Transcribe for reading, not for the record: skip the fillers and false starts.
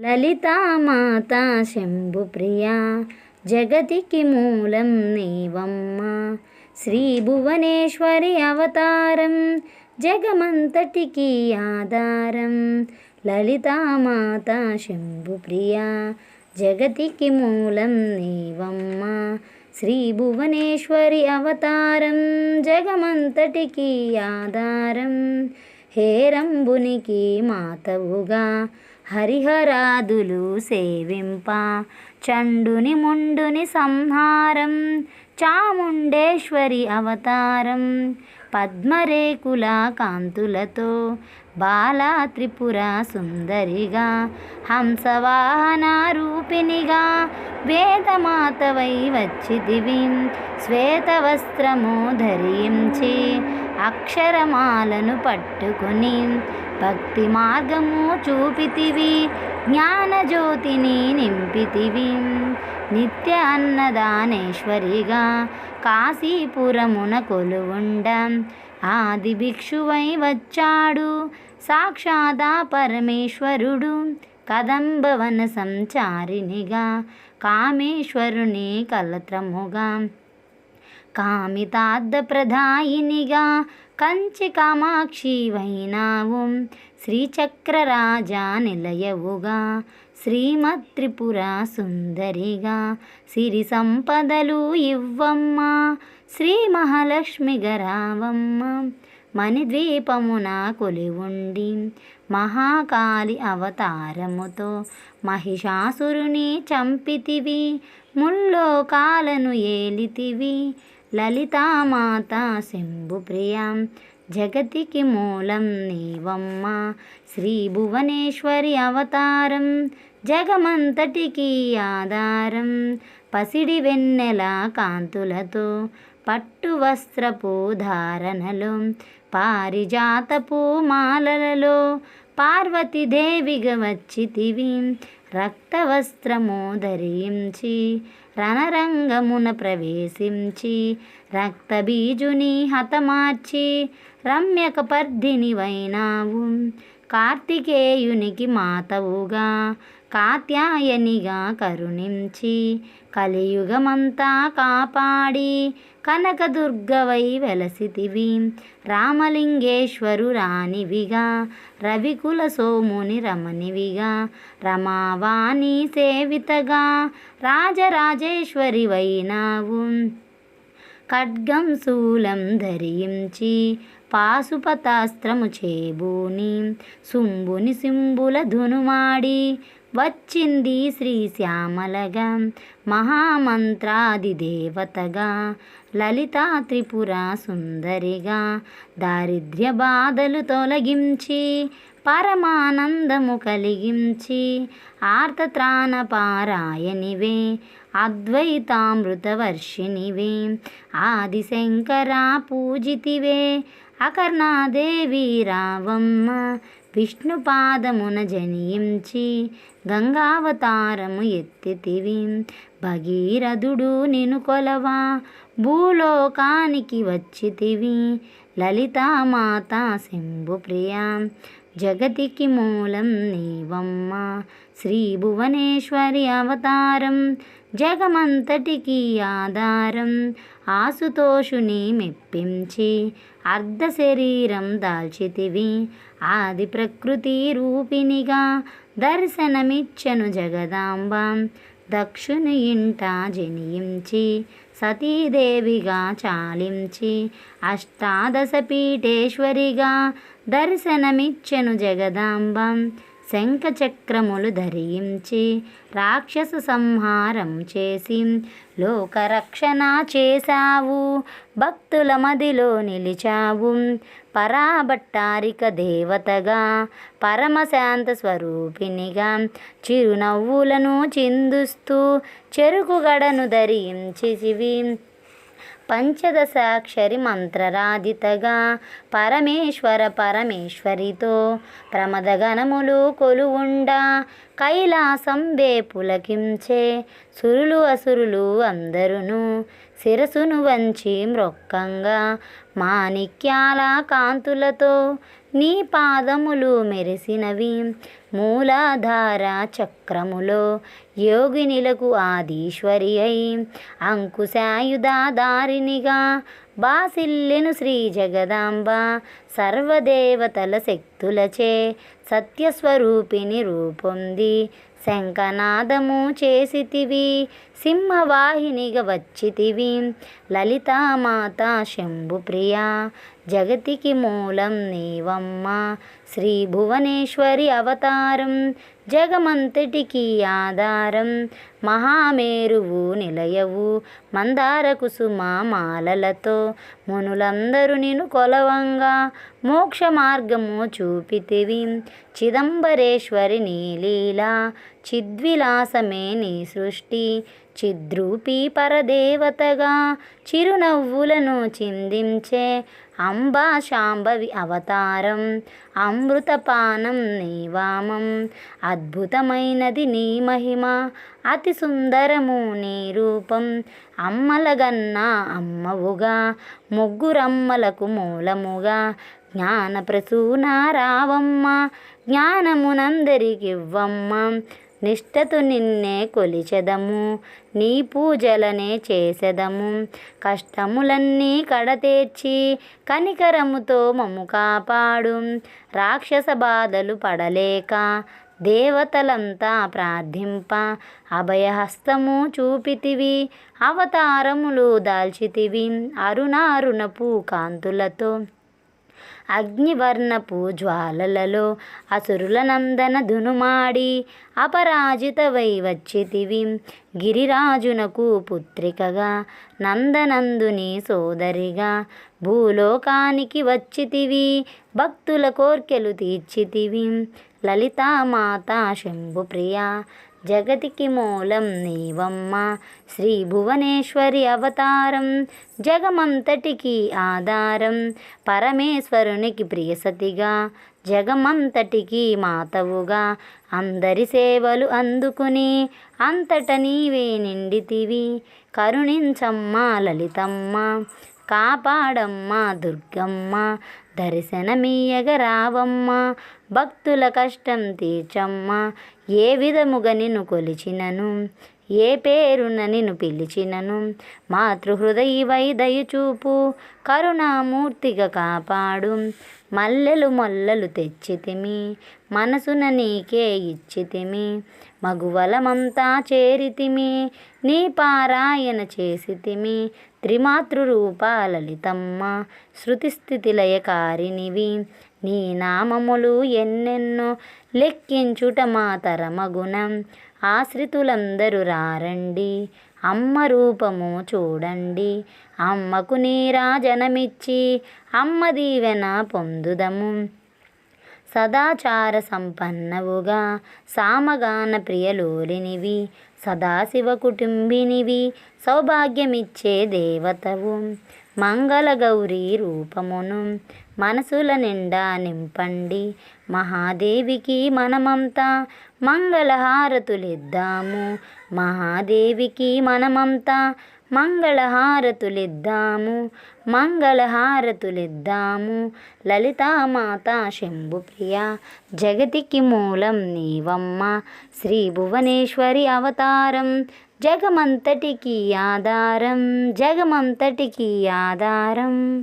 లలితామాత శంభుప్రియా జగతికి మూలం నీవమ్మ. శ్రీ భువనేశ్వరి అవతారం జగమంతటికి ఆధారం. లలితామాత శంభుప్రియా జగతికి మూలం నీవమ్మ. శ్రీ భువనేశ్వరి అవతారం జగమంతటికి ఆధారం. హేరంబునికి మాతవుగా హరిహరాదులు సేవింప చండుని ముండుని సంహారం చాముండేశ్వరి అవతారం. పద్మరేకుల కాంతులతో బాలా త్రిపుర సుందరిగా హంసవాహన రూపిణిగా వేదమాతవై వచ్చితివి. శ్వేతవస్త్రము ధరించి అక్షరమాలను పట్టుకుని భక్తి మార్గము చూపితివి. జ్ఞానజ్యోతిని నింపితివి. నిత్య అన్నదానేశ్వరిగా కాశీపురమున కొలువుండ ఆది భిక్షువై వచ్చాడు సాక్షాదా పరమేశ్వరుడు. కదంబవన సంచారినిగా కామేశ్వరుని కలత్రముగా కామితార్థ ప్రదాయినిగా కంచి కామాక్షి వైనావు. శ్రీచక్రరాజా నిలయవుగా శ్రీమత్రిపుర సుందరిగా సిరి సంపదలు ఇవ్వమ్మ. శ్రీ మహాలక్ష్మి గరావమ్మ. మణిద్వీపమున కొలివుండి మహాకాళి అవతారముతో మహిషాసురుని చంపితివి. ముల్లోకాలను ఏలితివి. లలితామాత శంభుప్రియా జగతికి మూలం నీవమ్మ. శ్రీ భువనేశ్వరి అవతారం జగమంతటికి ఆధారం. పసిడి వెన్నెల కాంతులతో పట్టు వస్త్రపు ధారణలో పారిజాతపు మాలలలో పార్వతీదేవిగా వచ్చితివి. రక్తవస్త్రము ధరించి రణరంగమున ప్రవేశించి రక్తబీజుని హతమార్చి రమ్యకపర్ధిని వైనావు. కార్తికేయునికి మాతవుగా కాత్యాయనిగా కరుణించి కలియుగమంతా కాపాడి కనకదుర్గవై వెలసితివి. రామలింగేశ్వరు రాణివిగా రవికుల సోముని రమణివిగా రమావాణి సేవితగా రాజరాజేశ్వరి వైనావు. ఖడ్గం శూలం ధరించి పాశుపతాస్త్రము చేబూని శుంభుని సింబుల ధునుమాడి వచ్చింది శ్రీశ్యామలగా మహామంత్రాది దేవతగా. లలితా త్రిపుర సుందరిగా దారిద్ర్య బాధలు తొలగించి పరమానందము కలిగించి ఆర్తత్రాణ పారాయణివే అద్వైతామృతవర్షిణివే ఆదిశంకర పూజితివే. అకర్ణాదేవి రావమ్మ. విష్ణుపాదమున జనించి గంగావతారము ఎత్తితివి. భగీరథుడు నిను కొలవా భూలోకానికి వచ్చితివి. లలితామాత శంభుప్రియా జగతికి మూలం నీవమ్మ. శ్రీ భువనేశ్వరి అవతారం జగమంతటికి ఆధారం. ఆశుతోషుని మెప్పించి అర్ధ శరీరం దాల్చితివి. ఆది ప్రకృతి రూపిణిగా దర్శనమిచ్చెను జగదాంబ. దక్షుని ఇంట జనించి సతీదేవిగా చాలించి అష్టాదశ పీఠేశ్వరిగా దర్శనమిచ్చెను జగదాంబ. శంఖచక్రములు ధరించి రాక్షస సంహారం చేసి లోకరక్షణ చేశావు. భక్తుల మదిలో నిలిచావు. పరాభట్టారిక దేవతగా పరమశాంత స్వరూపిణిగా చిరునవ్వులను చిందుస్తూ చెరుకుగడను ధరించివి. పంచదశాక్షరి మంత్రరాధితగా పరమేశ్వరితో ప్రమదగణములు కొలువుండా కైలాసంబే పులకించే సురులు అసురులు అందరును శిరసును వంచి మ్రొక్కంగా మాణిక్యాల కాంతులతో నీ పాదములు మెరిసినవి. మూలాధార చక్రములో యోగినిలకు ఆదీశ్వరి అయి అంకుశాయుధాధారిణిగా బాసిల్లెను శ్రీ జగదాంబ సర్వదేవతల శక్తులచే సత్యస్వరూపిణి రూపొంది శంఖనాదము చేసితివి సింహవాహినిగా వచ్చితివి లలితామాత శంభుప్రియ జగతికి మూలం నీవమ్మ శ్రీ భువనేశ్వరి అవతారం జగమంతటికి ఆధారం మహామేరువు నిలయవు మందార కుసుమ మాలలతో మునులందరూ నిన్ను కొలవంగా మోక్ష మార్గము చూపితివి చిదంబరేశ్వరి నీ లీలా చిద్విలాసమే నీ సృష్టి చిద్రూపీ పరదేవతగా చిరునవ్వులను చిందించే అంబా శాంభవి అవతారం అమృతపానం నీ వామం అద్భుతమైనది నీ మహిమ అతి సుందరము నీ రూపం అమ్మలగన్న అమ్మవుగా ముగ్గురమ్మలకు మూలముగా జ్ఞాన ప్రసూన రావమ్మ జ్ఞానమునందరికివ్వమ్మ నిష్ఠతో నిన్నే కొలిచెదము నీ పూజలనే చేసెదము కష్టములన్నీ కడతేర్చి కనికరముతో మమ్ము కాపాడు రాక్షస బాధలు పడలేక దేవతలంతా ప్రార్థింప అభయహస్తము చూపితివి అవతారములు దాల్చితివి అరుణారుణపు కాంతులతో అగ్నివర్ణపు జ్వాలలలో అసురుల నందన ధునుమాడి అపరాజితవై వచ్చితివి గిరిరాజునకు పుత్రికగా నందనందుని సోదరిగా భూలోకానికి వచ్చితివి భక్తుల కోర్కెలు తీర్చితివి లలితామాత శంభుప్రియ జగతికి మూలం నీవమ్మ శ్రీ భువనేశ్వరి అవతారం జగమంతటికి ఆధారం పరమేశ్వరునికి ప్రియసతిగా జగమంతటికి మాతవుగా అందరి సేవలు అందుకుని అంతట నీవే నిండితివి కరుణించమ్మ లలితమ్మ కాపాడమ్మ దుర్గమ్మ దర్శనమీయగ రావమ్మ భక్తుల కష్టం తీర్చమ్మ ఏ విధముగా నిన్ను కొలిచినను ఏ పేరున నిన్ను పిలిచినను మాతృహృదయవై దయచూపు కరుణామూర్తిగా కాపాడు మల్లెలు మొల్లలు తెచ్చితిమి మనసున నీకే ఇచ్చితిమి మగువలమంతా చేరితిమి నీ పారాయణ చేసితిమి త్రిమాతృరూప లలితమ్మ శృతిస్థితి లయకారినివి నీ నామములు ఎన్నెన్నో లెక్కించుట మా తరమగుణం ఆశ్రితులందరూ రారండి అమ్మ రూపము చూడండి అమ్మకు నీరాజనమిచ్చి అమ్మ దీవెన పొందుదము సదాచార సంపన్నవుగా సామగాన ప్రియలోలినివి సదాశివ కుటుంబినివి సౌభాగ్యమిచ్చే దేవతవు మంగళగౌరీ రూపమును మనసుల నిండా నింపండి మహాదేవికి మనమంతా మంగళహారతులిద్దాము మహాదేవికి మనమంతా మంగళహారతులిద్దాము మంగళహారతులిద్దాము లలితామాత శంభుప్రియ జగతికి మూలం నీవమ్మ శ్రీ భువనేశ్వరి అవతారం జగమంతటికి ఆధారం జగమంతటికి ఆధారం